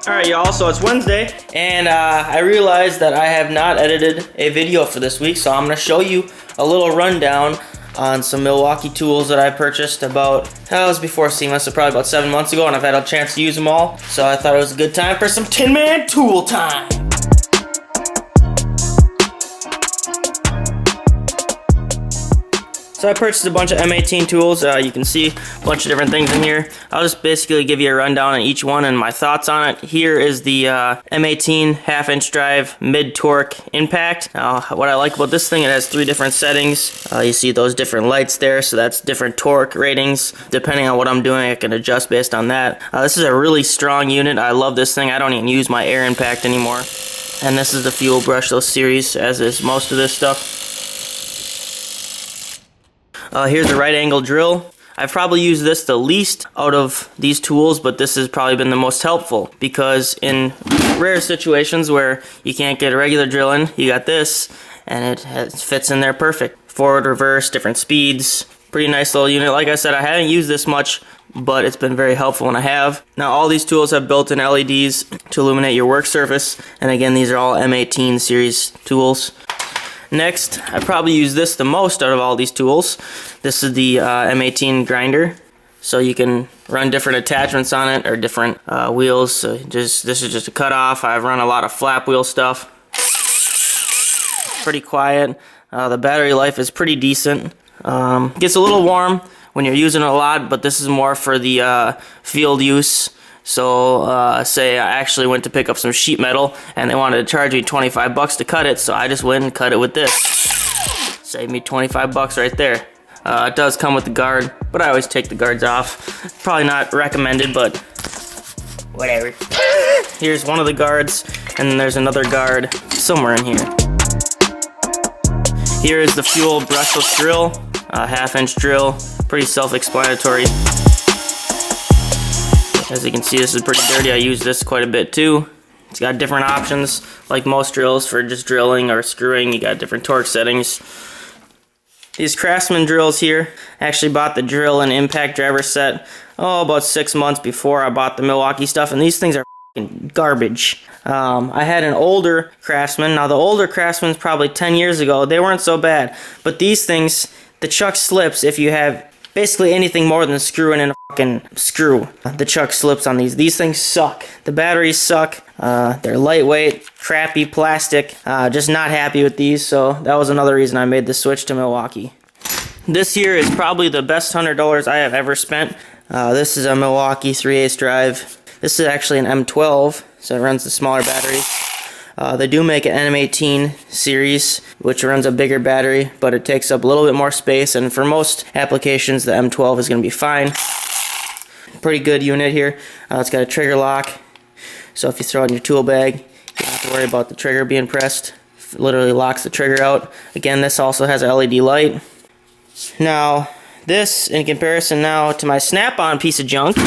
Alright y'all, so it's Wednesday, and I realized that I have not edited a video for this week, so I'm going to show you a little rundown on some Milwaukee tools that I purchased about, it was before SEMA, so probably about 7 months ago, and I've had a chance to use them all, so I thought it was a good time for some Tinman tool time! So I purchased a bunch of M18 tools. You can see a bunch of different things in here. I'll just basically give you a rundown on each one and my thoughts on it. Here is the M18 half-inch drive mid-torque impact. Now, what I like about this thing, it has 3 different settings. You see those different lights there, so that's different torque ratings. Depending on what I'm doing, I can adjust based on that. This is a really strong unit. I love this thing. I don't even use my air impact anymore. And this is the fuel brushless series, as is most of this stuff. Here's a right angle drill. I've probably used this the least out of these tools, but this has probably been the most helpful because in rare situations where you can't get a regular drill in, you got this and it fits in there perfect. Forward, reverse, different speeds. Pretty nice little unit. Like I said, I haven't used this much, but it's been very helpful when I have. Now all these tools have built-in LEDs to illuminate your work surface, and again, these are all M18 series tools. Next, I probably use this the most out of all these tools. This is the M18 grinder, so you can run different attachments on it or different wheels. So this is just a cutoff. I've run a lot of flap wheel stuff. Pretty quiet. The battery life is pretty decent. Gets a little warm when you're using it a lot, but this is more for the field use. So say I actually went to pick up some sheet metal and they wanted to charge me 25 bucks to cut it, so I just went and cut it with this. Saved me 25 bucks right there. It does come with the guard, but I always take the guards off. Probably not recommended, but whatever. Here's one of the guards, and then there's another guard somewhere in here. Here is the fuel brushless drill, a half-inch drill, pretty self-explanatory. As you can see, this is pretty dirty. I use this quite a bit too. It's got different options, like most drills for just drilling or screwing. You got different torque settings. These Craftsman drills here, I actually bought the drill and impact driver set, about 6 months before I bought the Milwaukee stuff, and these things are f***ing garbage. I had an older Craftsman. Now the older Craftsman's probably 10 years ago. They weren't so bad, but these things, the chuck slips if you have basically anything more than screwing in a fucking screw. The chuck slips on these. These things suck. The batteries suck. They're lightweight, crappy plastic. Just not happy with these, so that was another reason I made the switch to Milwaukee. This here is probably the best $100 I have ever spent. This is a Milwaukee 3/8 drive. This is actually an M12, so it runs the smaller batteries. They do make an M18 series, which runs a bigger battery, but it takes up a little bit more space, and for most applications, the M12 is going to be fine. Pretty good unit here. It's got a trigger lock, so if you throw it in your tool bag, you don't have to worry about the trigger being pressed. It literally locks the trigger out. Again, this also has a LED light. Now, this, in comparison now to my Snap-on piece of junk,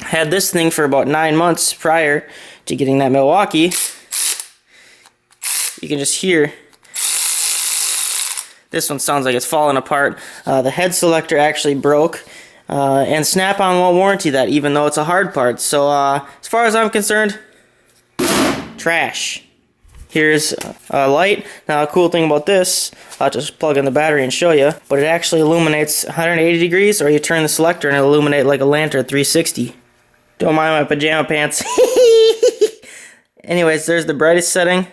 had this thing for about 9 months prior to getting that Milwaukee. You can just hear this one sounds like it's falling apart. The head selector actually broke, and Snap-on won't warranty that even though it's a hard part. So as far as I'm concerned, trash. Here's a light. Now a cool thing about this, I'll just plug in the battery and show you, but it actually illuminates 180 degrees, or you turn the selector and it'll illuminate like a lantern 360. Don't mind my pajama pants. Anyways, there's the brightest setting.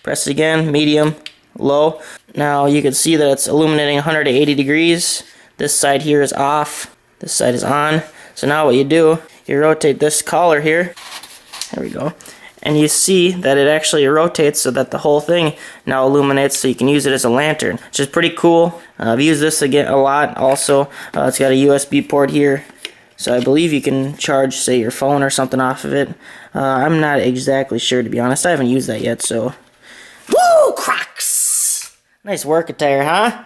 Press it again, medium, low. Now you can see that it's illuminating 180 degrees. This side here is off. This side is on. So now what you do, you rotate this collar here. There we go. And you see that it actually rotates so that the whole thing now illuminates, so you can use it as a lantern, which is pretty cool. I've used this again a lot also. It's got a USB port here. So I believe you can charge, say, your phone or something off of it. I'm not exactly sure, to be honest. I haven't used that yet, so... Woo! Crocs! Nice work attire, huh?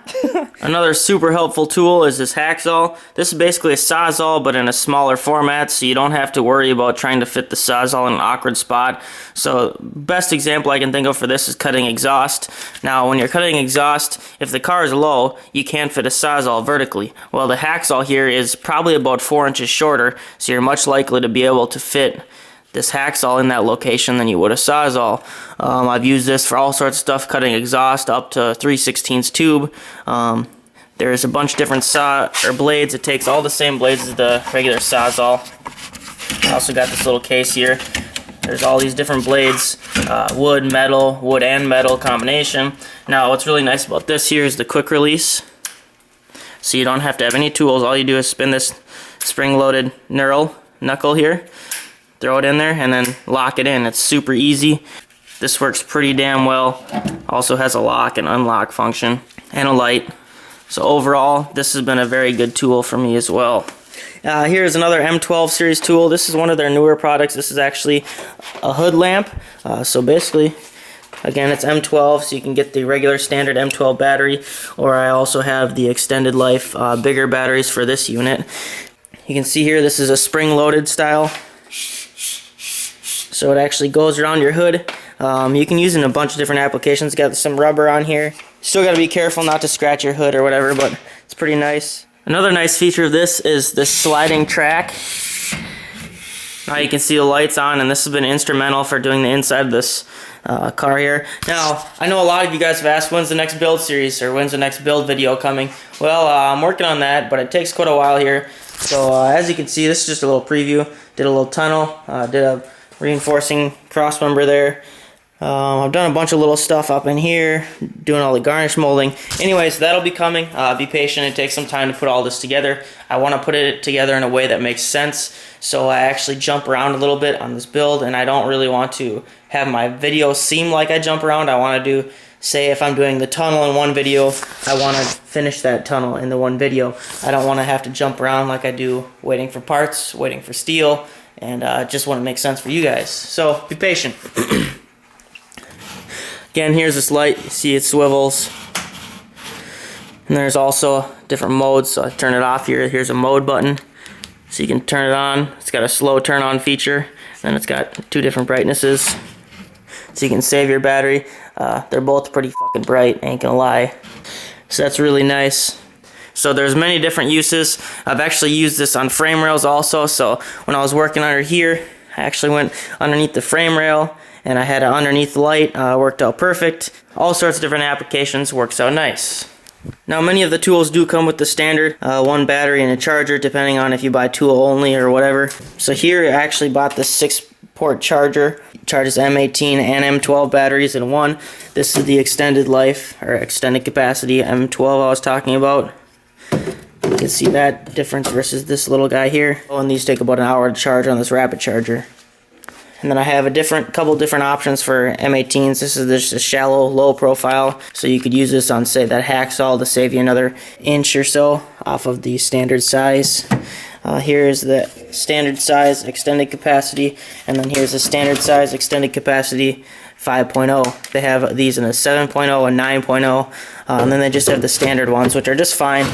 Another super helpful tool is this Hackzall. This is basically a Sawzall, but in a smaller format, so you don't have to worry about trying to fit the Sawzall in an awkward spot. So, best example I can think of for this is cutting exhaust. Now, when you're cutting exhaust, if the car is low, you can't fit a Sawzall vertically. Well, the Hackzall here is probably about 4 inches shorter, so you're much likely to be able to fit this Hackzall in that location than you would a Sawzall. I've used this for all sorts of stuff, cutting exhaust up to 3/16 tube. There's a bunch of different blades. It takes all the same blades as the regular Sawzall. I also got this little case here. There's all these different blades, wood and metal combination. Now what's really nice about this here is the quick release. So you don't have to have any tools. All you do is spin this spring-loaded knuckle here, throw it in there, and then lock it in. It's super easy. This works pretty damn well. Also has a lock and unlock function and a light. So overall, this has been a very good tool for me as well. Here's another M12 series tool. This is one of their newer products. This is actually a hood lamp. So basically, again, it's M12, so you can get the regular standard M12 battery, or I also have the extended life bigger batteries for this unit. You can see here, this is a spring-loaded style. So it actually goes around your hood. You can use it in a bunch of different applications. Got some rubber on here. Still got to be careful not to scratch your hood or whatever, but it's pretty nice. Another nice feature of this is this sliding track. Now you can see the lights on, and this has been instrumental for doing the inside of this car here. Now, I know a lot of you guys have asked, when's the next build series, or when's the next build video coming? Well, I'm working on that, but it takes quite a while here. So as you can see, this is just a little preview. Did a little tunnel, did a reinforcing cross member there. I've done a bunch of little stuff up in here, doing all the garnish molding. Anyways, that'll be coming. Be patient. It takes some time to put all this together. I want to put it together in a way that makes sense, so I actually jump around a little bit on this build, and I don't really want to have my video seem like I jump around. I want to do, say if I'm doing the tunnel in one video, I want to finish that tunnel in the one video. I don't want to have to jump around like I do waiting for parts, waiting for steel, and just want to make sense for you guys. So be patient. Again, here's this light. You see it swivels. And there's also different modes, so I turn it off here. Here's a mode button, so you can turn it on. It's got a slow turn on feature. Then it's got 2 different brightnesses, so you can save your battery. They're both pretty fucking bright, ain't gonna lie. So that's really nice. So there's many different uses. I've actually used this on frame rails also. So when I was working under here, I actually went underneath the frame rail, and I had it underneath the light. Worked out perfect. All sorts of different applications, works out nice. Now many of the tools do come with the standard 1 battery and a charger, depending on if you buy tool only or whatever. So here I actually bought the 6-port charger. It charges M18 and M12 batteries in one. This is the extended life, or extended capacity M12 I was talking about. You can see that difference versus this little guy here. Oh, and these take about an hour to charge on this rapid charger. And then I have a couple different options for M18s. This is just a shallow, low profile, so you could use this on, say, that Hackzall to save you another inch or so off of the standard size. Here's the standard size extended capacity, and then here's the standard size extended capacity 5.0. They have these in a 7.0 and 9.0, and then they just have the standard ones, which are just fine.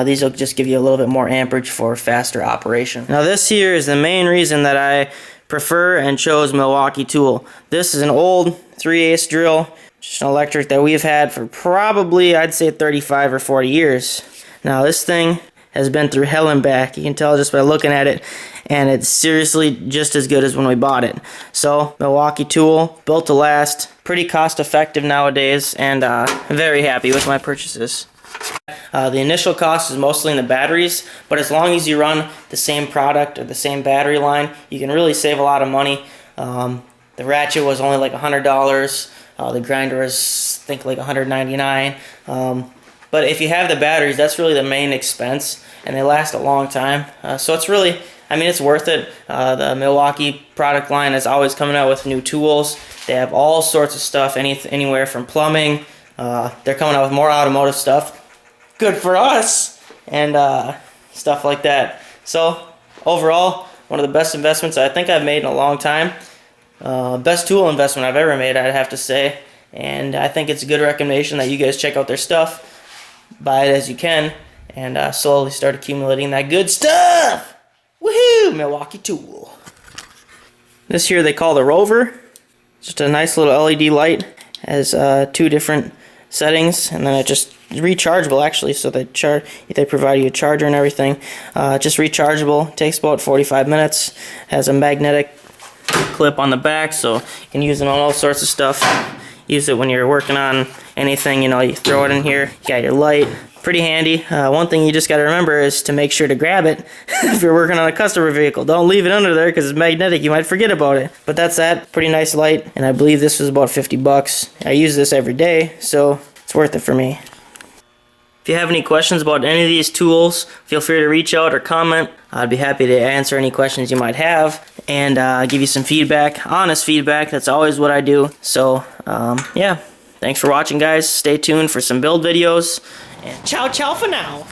These will just give you a little bit more amperage for faster operation. Now this here is the main reason that I prefer and chose Milwaukee tool. This is an old 3/8 drill, just an electric that we've had for probably, I'd say, 35 or 40 years. Now this thing has been through hell and back. You can tell just by looking at it, and it's seriously just as good as when we bought it. So Milwaukee tool, built to last, pretty cost effective nowadays, and very happy with my purchases. The initial cost is mostly in the batteries, but as long as you run the same product or the same battery line, you can really save a lot of money. The Ratchet was only like $100. The grinder was, I think, like $199. But if you have the batteries, that's really the main expense, and they last a long time. So it's really, I mean, it's worth it. The Milwaukee product line is always coming out with new tools. They have all sorts of stuff, anywhere from plumbing. They're coming out with more automotive stuff. Good for us, and stuff like that. So overall, one of the best investments I think I've made in a long time. Best tool investment I've ever made, I'd have to say. and I think it's a good recommendation that you guys check out their stuff, buy it as you can, and slowly start accumulating that good stuff. Woohoo! Milwaukee tool. This here they call the Rover. Just a nice little LED light. Has 2 different settings, and then it just rechargeable actually. So they provide you a charger and everything. Just rechargeable. Takes about 45 minutes. Has a magnetic clip on the back, so you can use it on all sorts of stuff. Use it when you're working on anything. You know, you throw it in here. You got your light. Pretty handy. One thing you just got to remember is to make sure to grab it if you're working on a customer vehicle. Don't leave it under there because it's magnetic. You might forget about it. But that's that. Pretty nice light, and I believe this was about 50 bucks. I use this every day, so it's worth it for me. If you have any questions about any of these tools, feel free to reach out or comment. I'd be happy to answer any questions you might have and give you some feedback, honest feedback. That's always what I do. So, yeah. Thanks for watching, guys. Stay tuned for some build videos. And ciao, ciao for now.